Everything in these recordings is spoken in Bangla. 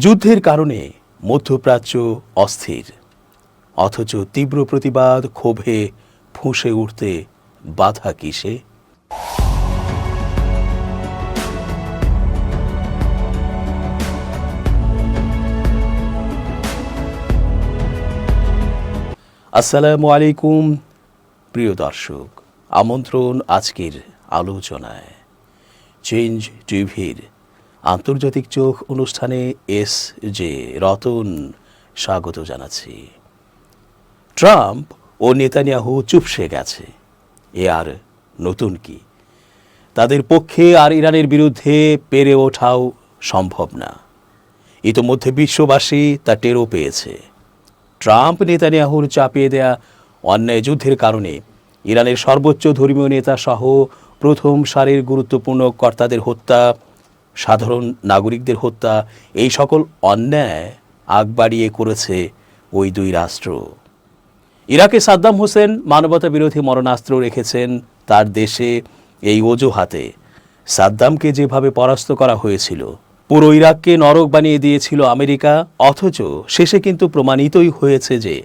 যুদ্ধের কারণে মধ্যপ্রাচ্য অস্থির, অথচ তীব্র প্রতিবাদ ক্ষোভে ফুঁসে উঠতে বাধা কিসে? আসসালামু আলাইকুম প্রিয় দর্শক, আমন্ত্রণ আজকের আলোচনায়। চেঞ্জ টিভির আন্তর্জাতিক চোখ অনুষ্ঠানে জে রতন স্বাগত জানাচ্ছি। ট্রাম্প ও নেতানিয়াহু চুপসে গেছে, এ আর নতুন কি? তাদের পক্ষে আর ইরানের বিরুদ্ধে পেরে ওঠাও সম্ভব না। ইতোমধ্যে বিশ্ববাসী তা টেরও পেয়েছে। ট্রাম্প নেতানিয়াহুর চাপিয়ে দেয়া অন্যায় যুদ্ধের কারণে ইরানের সর্বোচ্চ ধর্মীয় নেতা সহ প্রথম সারির গুরুত্বপূর্ণ কর্তাদের হত্যা, সাধারণ নাগরিকদের হত্যা, এই সকল অন্যায় আগ বাড়িয়ে করেছে ওই দুই রাষ্ট্র। ইরাকে সাদ্দাম হোসেন মানবতা বিরোধী মরণাস্ত্র রেখেছেন তার দেশে, এই অজুহাতে সাদ্দামকে যেভাবে পরাস্ত করা হয়েছিল, পুরো ইরাককে নরক বানিয়ে দিয়েছিল আমেরিকা। অথচ শেষে কিন্তু প্রমাণিতই হয়েছে যে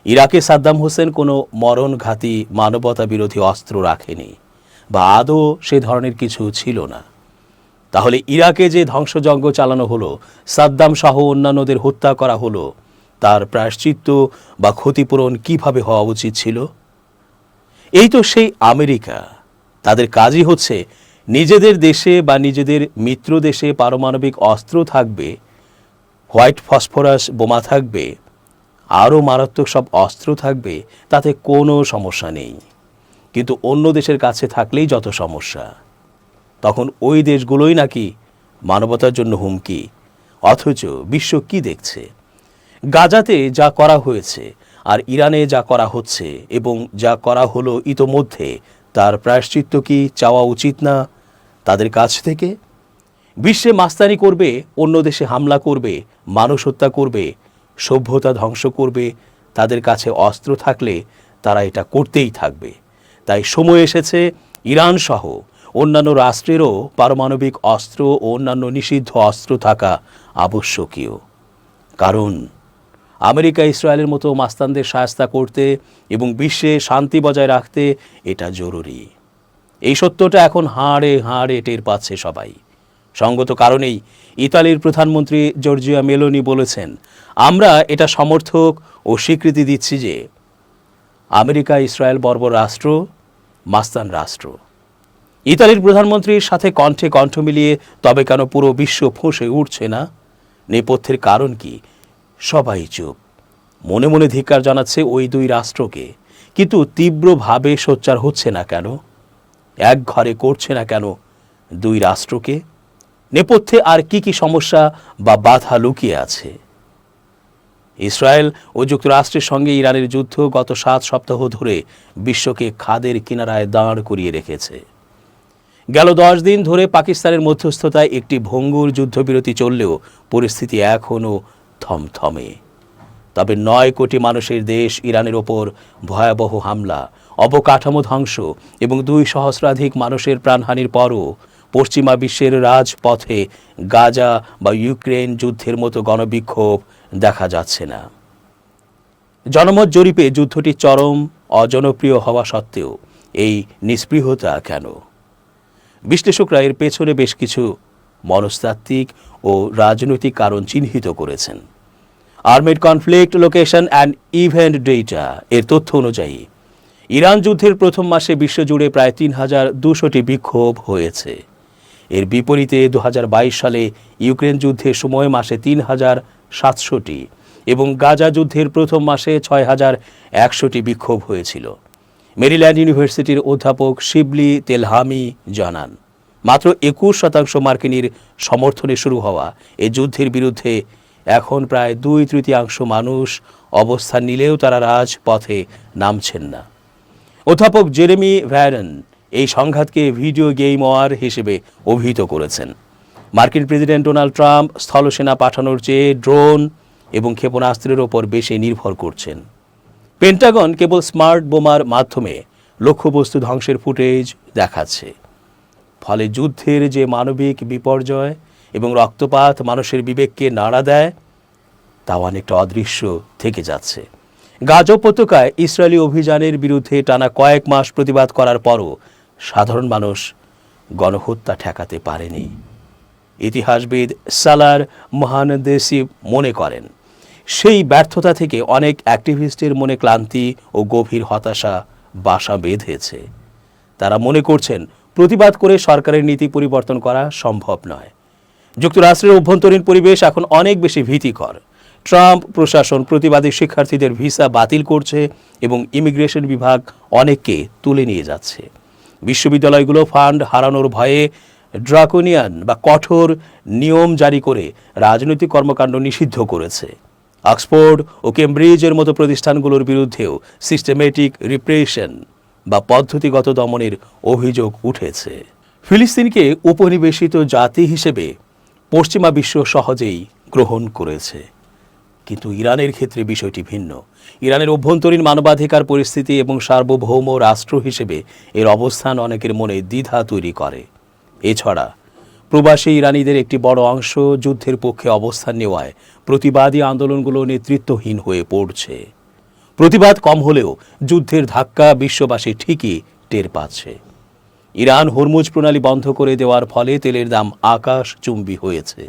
ইরাকে সাদ্দাম হোসেন কোনো মরণঘাতী মানবতা বিরোধী অস্ত্র রাখেনি, বা আদৌ সে ধরনের কিছু ছিল না। তাহলে ইরাকে যে ধ্বংসযজ্ঞ চালানো হলো, সাদ্দাম সহ অন্যান্যদের হত্যা করা হলো, তার প্রায়শ্চিত্ত বা ক্ষতিপূরণ কিভাবে হওয়া উচিত ছিল? এই তো সেই আমেরিকা। তাদের কাজই হচ্ছে নিজেদের দেশে বা নিজেদের মিত্র দেশে পারমাণবিক অস্ত্র থাকবে, হোয়াইট ফসফরাস বোমা থাকবে, আরও মারাত্মক সব অস্ত্র থাকবে, তাতে কোনো সমস্যা নেই। কিন্তু অন্য দেশের কাছে থাকলেই যত সমস্যা। তখন ওই দেশগুলোই নাকি মানবতার জন্য হুমকি। অথচ বিশ্ব কি দেখছে? গাজাতে যা করা হয়েছে আর ইরানে যা করা হচ্ছে এবং যা করা হলো ইতোমধ্যে, তার প্রায়শ্চিত্ত কি চাওয়া উচিত না তাদের কাছ থেকে? বিশ্বে মাস্তানি করবে, অন্য দেশে হামলা করবে, মানুষ হত্যা করবে, সভ্যতা ধ্বংস করবে, তাদের কাছে অস্ত্র থাকলে তারা এটা করতেই থাকবে। তাই সময় এসেছে ইরান সহ অন্যান্য রাষ্ট্রেরও পারমাণবিক অস্ত্র ও অন্যান্য নিষিদ্ধ অস্ত্র থাকা আবশ্যকীয়। কারণ আমেরিকা ইসরায়েলের মতো মাস্তানদের শায়েস্তা করতে এবং বিশ্বে শান্তি বজায় রাখতে এটা জরুরি। এই সত্যটা এখন হাড়ে হাড়ে টের পাচ্ছে সবাই। সঙ্গত কারণেই ইতালির প্রধানমন্ত্রী জর্জিয়া মেলোনি বলেছেন, আমরা এটা সমর্থক ও স্বীকৃতি দিচ্ছি যে আমেরিকা ইসরায়েল বর্বর রাষ্ট্র, মাস্তান রাষ্ট্র। ইতালির প্রধানমন্ত্রীর সাথে কণ্ঠে কণ্ঠ মিলিয়ে তবে কেন পুরো বিশ্ব ফুঁসে উঠছে না? নেপথ্যের কারণ কি? সবাই চুপ, মনে মনে ধিক্কার জানাচ্ছে ওই দুই রাষ্ট্রকে। কিন্তু তীব্রভাবে সোচ্চার হচ্ছে না কেন? এক ঘরে করছে না কেন দুই রাষ্ট্রকে? নেপথ্যে আর কি কি সমস্যা বা বাধা লুকিয়ে আছে? ইসরায়েল ও যুক্তরাষ্ট্রের সঙ্গে ইরানের যুদ্ধ গত 7 সপ্তাহ ধরে বিশ্বকে খাদের কিনারায় দাঁড় করিয়ে রেখেছে। গেল 10 দিন ধরে পাকিস্তানের মধ্যস্থতায় একটি ভঙ্গুর যুদ্ধবিরতি চললেও পরিস্থিতি এখনও থমথমে। তবে 9 কোটি মানুষের দেশ ইরানের ওপর ভয়াবহ হামলা, অবকাঠামো ধ্বংস এবং 2 সহস্রাধিক মানুষের প্রাণহানির পরও পশ্চিমা বিশ্বের রাজপথে গাজা বা ইউক্রেন যুদ্ধের মতো গণবিক্ষোভ দেখা যাচ্ছে না। জনমত জরিপে যুদ্ধটি চরম অজনপ্রিয় হওয়া সত্ত্বেও এই নিস্পৃহতা কেন? বিশ্লেষকরা এর পেছনে বেশ কিছু মনস্তাত্ত্বিক ও রাজনৈতিক কারণ চিহ্নিত করেছেন। Armed conflict location and event data এর তথ্য অনুযায়ী ইরান যুদ্ধের প্রথম মাসে বিশ্বজুড়ে প্রায় 3200টি বিক্ষোভ হয়েছে। এর বিপরীতে 2022 সালে ইউক্রেন যুদ্ধের সময় মাসে 3700টি এবং গাজা যুদ্ধের প্রথম মাসে 6100টি বিক্ষোভ হয়েছিল। মেরিল্যান্ড ইউনিভার্সিটির অধ্যাপক শিবলি তেলহামি জানান, মাত্র 21% মার্কিনীর সমর্থনে শুরু হওয়া এ যুদ্ধের বিরুদ্ধে এখন প্রায় 2/3 মানুষ অবস্থান নিলেও তারা রাজপথে নামছেন না। অধ্যাপক জেরেমি ভ্যারন এই সংঘাতকে ভিডিও গেম ওয়ার হিসেবে অভিহিত করেছেন। মার্কিন প্রেসিডেন্ট ডোনাল্ড ট্রাম্প স্থলসেনা পাঠানোর চেয়ে ড্রোন এবং ক্ষেপণাস্ত্রের ওপর বেশি নির্ভর করছেন। পেন্টাগন কেবল স্মার্ট বোমার মাধ্যমে লক্ষ্যবস্তু ধ্বংসের ফুটেজ দেখাচ্ছে। ফলে যুদ্ধের যে মানবিক বিপর্যয় এবং রক্তপাত মানুষের বিবেককে নাড়া দেয়, তাও অনেকটা অদৃশ্য থেকে যাচ্ছে। গাজা উপত্যকায় ইসরায়েলি অভিযানের বিরুদ্ধে টানা কয়েক মাস প্রতিবাদ করার পরও সাধারণ মানুষ গণহত্যা ঠেকাতে পারেনি। ইতিহাসবিদ সালার মহানদেসি মনে করেন, সেই ব্যর্থতা থেকে অনেক অ্যাক্টিভিস্টের মনে ক্লান্তি ও গভীর হতাশা বাসা বেঁধেছে। তারা মনে করছেন প্রতিবাদ করে সরকারের নীতি পরিবর্তন করা সম্ভব নয়। যুক্তরাষ্ট্রের অভ্যন্তরীণ পরিবেশ এখন অনেক বেশি ভীতিকর। ট্রাম্প প্রশাসন প্রতিবাদী শিক্ষার্থীদের ভিসা বাতিল করছে এবং ইমিগ্রেশন বিভাগ অনেককে তুলে নিয়ে যাচ্ছে। বিশ্ববিদ্যালয়গুলো ফান্ড হারানোর ভয়ে ড্রাকোনিয়ান বা কঠোর নিয়ম জারি করে রাজনৈতিক কর্মকাণ্ড নিষিদ্ধ করেছে। অক্সফোর্ড ও কেমব্রিজের মতো প্রতিষ্ঠানগুলোর বিরুদ্ধেও সিস্টেমেটিক রিপ্রেশন বা পদ্ধতিগত দমনের অভিযোগ উঠেছে। ফিলিস্তিনকে উপনিবেশিত জাতি হিসেবে পশ্চিমা বিশ্ব সহজেই গ্রহণ করেছে, কিন্তু ইরানের ক্ষেত্রে বিষয়টি ভিন্ন। ইরানের অভ্যন্তরীণ মানবাধিকার পরিস্থিতি এবং সার্বভৌম রাষ্ট্র হিসেবে এর অবস্থান অনেকের মনে দ্বিধা তৈরি করে। এছাড়া প্রবাসী ইরানিদের একটি বড় অংশ যুদ্ধের পক্ষে অবস্থান নেওয়ায় প্রতিবাদী আন্দোলনগুলো নেতৃত্বহীন হয়ে পড়ছে। প্রতিবাদ কম হলেও যুদ্ধের ধাক্কা বিশ্ববাসী ঠিকই টের পাচ্ছে। ইরান হরমুজ প্রণালী বন্ধ করে দেওয়ার ফলে তেলের দাম আকাশচুম্বী হয়েছে।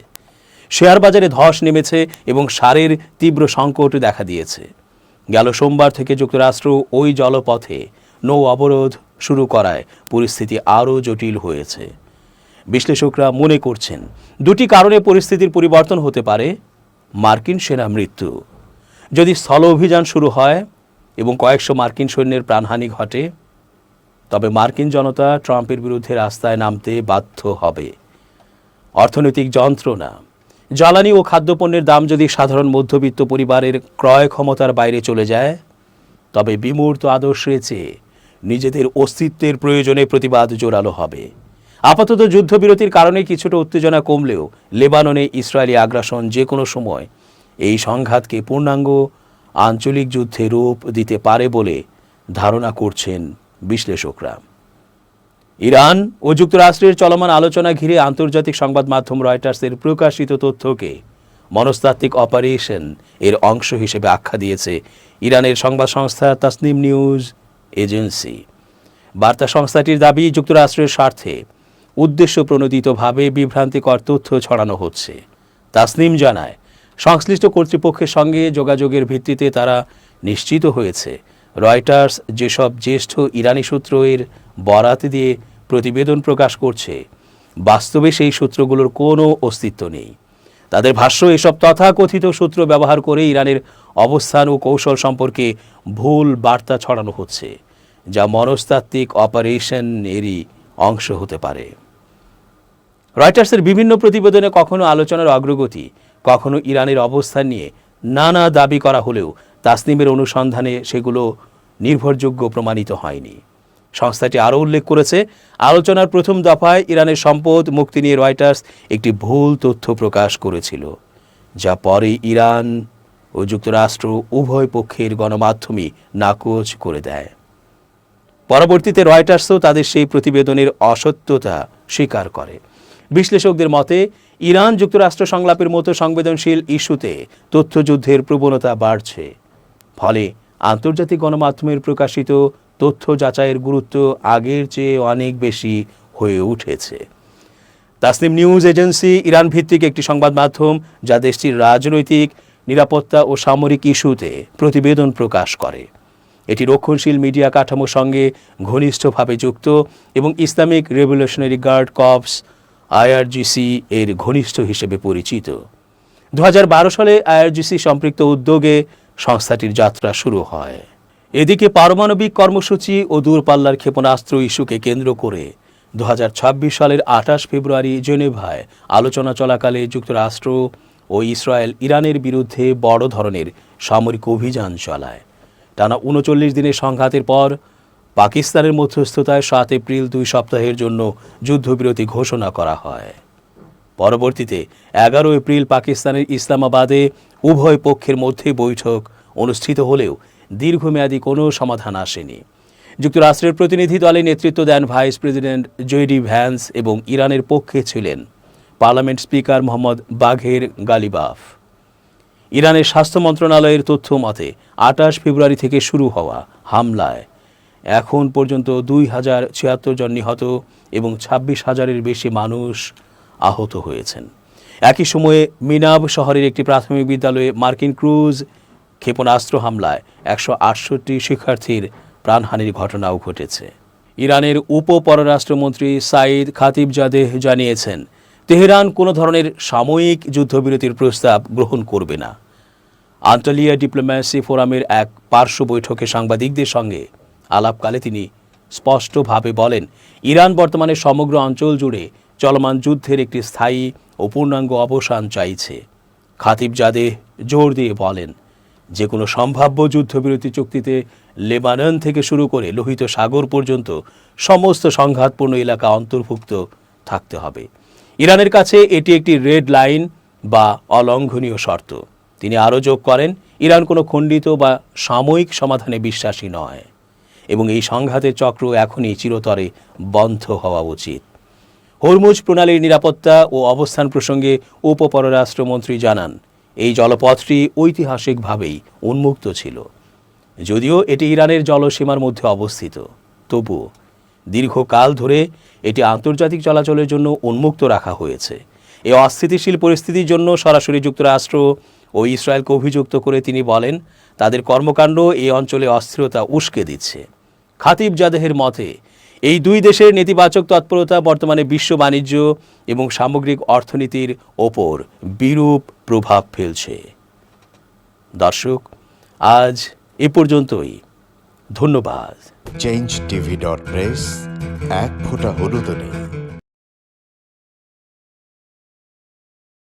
শেয়ার বাজারে ধস নেমেছে এবং সারের তীব্র সংকট দেখা দিয়েছে। গেল সোমবার থেকে যুক্তরাষ্ট্র ওই জলপথে নৌ অবরোধ শুরু করায় পরিস্থিতি আরও জটিল হয়েছে। বিশ্লেষকরা মনে করছেন দুটি কারণে পরিস্থিতির পরিবর্তন হতে পারে। মার্কিন সেনা মৃত্যু, যদি স্থল অভিযান শুরু হয় এবং কয়েকশো মার্কিন সৈন্যের প্রাণহানি ঘটে, তবে মার্কিন জনতা ট্রাম্পের বিরুদ্ধে রাস্তায় নামতে বাধ্য হবে। অর্থনৈতিক যন্ত্রণা, জ্বালানি ও খাদ্যপণ্যের দাম যদি সাধারণ মধ্যবিত্ত পরিবারের ক্রয় ক্ষমতার বাইরে চলে যায়, তবে বিমূর্ত আদর্শের চেয়ে নিজেদের অস্তিত্বের প্রয়োজনে প্রতিবাদ জোরালো হবে। আপাতত যুদ্ধবিরতির কারণে কিছুটা উত্তেজনা কমলেও লেবাননে ইসরায়েলি আগ্রাসন যে কোনো সময় এই সংঘাতকে পূর্ণাঙ্গ আঞ্চলিক যুদ্ধে রূপ দিতে পারে বলে ধারণা করছেন বিশ্লেষকরা। ইরান ও যুক্তরাষ্ট্রের চলমান আলোচনা ঘিরে আন্তর্জাতিক সংবাদ মাধ্যম রয়টার্সের প্রকাশিত তথ্যকে মনস্তাত্ত্বিক অপারেশন এর অংশ হিসেবে আখ্যা দিয়েছে ইরানের সংবাদ সংস্থা তাসনিম নিউজ এজেন্সি। বার্তা সংস্থাটির দাবি, যুক্তরাষ্ট্রের স্বার্থে উদ্দেশ্যপ্রণোদিতভাবে বিভ্রান্তিকর তথ্য ছড়ানো হচ্ছে। তাসনিম জানায়, সংশ্লিষ্ট কর্তৃপক্ষের সঙ্গে যোগাযোগের ভিত্তিতে তারা নিশ্চিত হয়েছে রয়টার্স যেসব জ্যেষ্ঠ ইরানি সূত্র এর বরাত দিয়ে প্রতিবেদন প্রকাশ করছে, বাস্তবে সেই সূত্রগুলোর কোনো অস্তিত্ব নেই। তাদের ভাষ্য, এসব তথাকথিত সূত্র ব্যবহার করে ইরানের অবস্থান ও কৌশল সম্পর্কে ভুল বার্তা ছড়ানো হচ্ছে, যা মনস্তাত্ত্বিক অপারেশন এরই অংশ হতে পারে। রয়টার্সের বিভিন্ন প্রতিবেদনে কখনো আলোচনার অগ্রগতি, কখনো ইরানের অবস্থান নিয়ে নানা দাবি করা হলেও তাসনিমের অনুসন্ধানে সেগুলো নির্ভরযোগ্য প্রমাণিত হয়নি। সংস্থাটি আরও উল্লেখ করেছে, আলোচনার প্রথম দফায় ইরানের সম্পদ মুক্তি নিয়ে রয়টার্স একটি ভুল তথ্য প্রকাশ করেছিল, যা পরে ইরান ও যুক্তরাষ্ট্র উভয় পক্ষের গণমাধ্যমই নাকচ করে দেয়। পরবর্তীতে রয়টার্সও তাদের সেই প্রতিবেদনের অসত্যতা স্বীকার করে। বিশ্লেষকদের মতে, ইরান যুক্তরাষ্ট্র সংলাপের মতো সংবেদনশীল ইস্যুতে তথ্যযুদ্ধের প্রবণতা বাড়ছে। ফলে আন্তর্জাতিক গণমাধ্যমের প্রকাশিত তথ্য যাচাইয়ের গুরুত্ব আগের চেয়ে অনেক বেশি হয়ে উঠেছে। তাসনিম নিউজ এজেন্সি ইরান ভিত্তিক একটি সংবাদ মাধ্যম, যা দেশটির রাজনৈতিক, নিরাপত্তা ও সামরিক ইস্যুতে প্রতিবেদন প্রকাশ করে। এটি রক্ষণশীল মিডিয়া কাঠামোর সঙ্গে ঘনিষ্ঠভাবে যুক্ত এবং Islamic revolutionary guard corps IRGC এর ঘনিষ্ঠ হিসেবে পরিচিত। 2012 সালে আইআরজিসি সম্পৃক্ত উদ্যোগে সংস্থাটির যাত্রা শুরু হয়। এদিকে পারমাণবিক কর্মসূচি ও দূরপাল্লার ক্ষেপণাস্ত্র ইস্যুকে কেন্দ্র করে 2026 সালের 28 ফেব্রুয়ারি জেনেভায় আলোচনা চলাকালে যুক্তরাষ্ট্র ও ইসরায়েল ইরানের বিরুদ্ধে বড় ধরনের সামরিক অভিযান চালায়। টানা 39 দিনের সংঘাতের পর পাকিস্তানের মধ্যস্থতায় 7 এপ্রিল 2 সপ্তাহের জন্য যুদ্ধবিরতি ঘোষণা করা হয়। পরবর্তীতে 11 এপ্রিল পাকিস্তানের ইসলামাবাদে উভয় পক্ষের মধ্যে বৈঠক অনুষ্ঠিত হলেও দীর্ঘমেয়াদী কোনো সমাধান আসেনি। যুক্তরাষ্ট্রের প্রতিনিধি দলে নেতৃত্ব দেন ভাইস প্রেসিডেন্ট জেডি ভ্যান্স এবং ইরানের পক্ষে ছিলেন পার্লামেন্ট স্পিকার মোহাম্মদ বাঘের গালিবাফ। ইরানের স্বাস্থ্য মন্ত্রণালয়ের তথ্য মতে 28 ফেব্রুয়ারি থেকে শুরু হওয়া হামলায় এখন পর্যন্ত 2076 জন নিহত এবং 26,000-এর বেশি মানুষ আহত হয়েছেন। একই সময়ে মিনাব শহরের একটি প্রাথমিক বিদ্যালয়ে মার্কিন ক্রুজ ক্ষেপণাস্ত্র হামলায় 168 শিক্ষার্থীর প্রাণহানির ঘটনাও ঘটেছে। ইরানের উপপররাষ্ট্রমন্ত্রী সাইদ খাতিবজাদেহ জানিয়েছেন, তেহরান কোনো ধরনের সাময়িক যুদ্ধবিরতির প্রস্তাব গ্রহণ করবে না। আন্টালিয়া ডিপ্লোম্যাসি ফোরামের এক পার্শ্ব বৈঠকে সাংবাদিকদের সঙ্গে আলাপকালে তিনি স্পষ্টভাবে বলেন, ইরান বর্তমানে সমগ্র অঞ্চল জুড়ে চলমান যুদ্ধের একটি স্থায়ী ও পূর্ণাঙ্গ অবসান চাইছে। খাতিবজাদেহ জোর দিয়ে বলেন, যে কোনো সম্ভাব্য যুদ্ধবিরতি চুক্তিতে লেবানন থেকে শুরু করে লোহিত সাগর পর্যন্ত সমস্ত সংঘাতপূর্ণ এলাকা অন্তর্ভুক্ত থাকতে হবে। ইরানের কাছে এটি একটি রেড লাইন বা অলঙ্ঘনীয় শর্ত। তিনি আরও যোগ করেন, ইরান কোনো খণ্ডিত বা সাময়িক সমাধানে বিশ্বাসী নয় এবং এই সংঘাতের চক্র এখনই চিরতরে বন্ধ হওয়া উচিত। হরমুজ প্রণালীর নিরাপত্তা ও অবস্থান প্রসঙ্গে উপপররাষ্ট্রমন্ত্রী জানান, এই জলপথটি ঐতিহাসিকভাবেই উন্মুক্ত ছিল। যদিও এটি ইরানের জলসীমার মধ্যে অবস্থিত, তবুও দীর্ঘকাল ধরে এটি আন্তর্জাতিক চলাচলের জন্য উন্মুক্ত রাখা হয়েছে। এই অস্থিতিশীল পরিস্থিতির জন্য সরাসরি যুক্তরাষ্ট্র ও ইসরায়েলকে অভিযুক্ত করে তিনি বলেন, তাদের কর্মকাণ্ড এই অঞ্চলে অস্থিরতা উস্কে দিচ্ছে। খাতিবজাদেহের মতে, এই দুই দেশের নেতিবাচক তৎপরতা বর্তমানে বিশ্ব বাণিজ্য এবং সামগ্রিক অর্থনীতির ওপর বিরূপ প্রভাব ফেলছে। দর্শক, আজ এ পর্যন্তই। ধন্যবাদ। change tv.press এক ফোঁটা হলুদ নেই।